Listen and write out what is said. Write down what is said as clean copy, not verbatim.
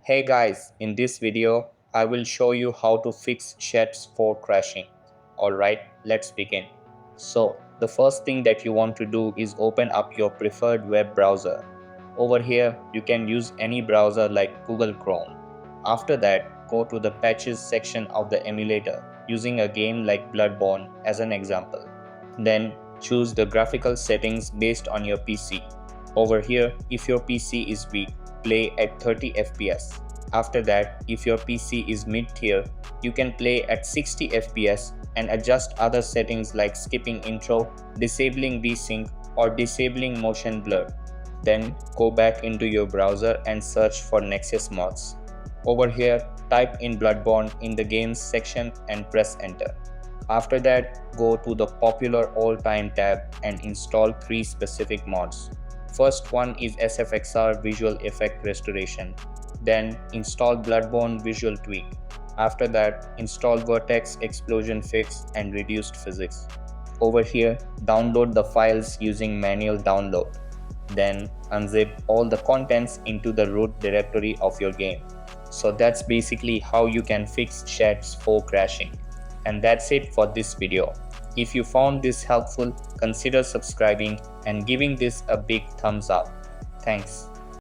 Hey guys, in this video, I will show you how to fix ShadPS4 crashing. Alright, let's begin. So, the first thing that you want to do is open up your preferred web browser. Over here, you can use any browser like Google Chrome. After that, go to the patches section of the emulator using a game like Bloodborne as an example. Then choose the graphical settings based on your PC. Over here, if your PC is weak, play at 30 FPS. After that, if your PC is mid-tier, you can play at 60 FPS and adjust other settings like skipping intro, disabling VSync, or disabling motion blur. Then go back into your browser and search for Nexus mods. Over here, type in Bloodborne in the games section and press enter. After that, go to the popular all-time tab and install 3 specific mods. First one is SFXR Visual Effect Restoration. Then install Bloodborne Visual Tweak. After that, install Vertex Explosion Fix and Reduced Physics. Over here, download the files using manual download. Then unzip all the contents into the root directory of your game. So that's basically how you can fix ShadPS4 crashing. And that's it for this video. If you found this helpful, consider subscribing and giving this a big thumbs up. Thanks.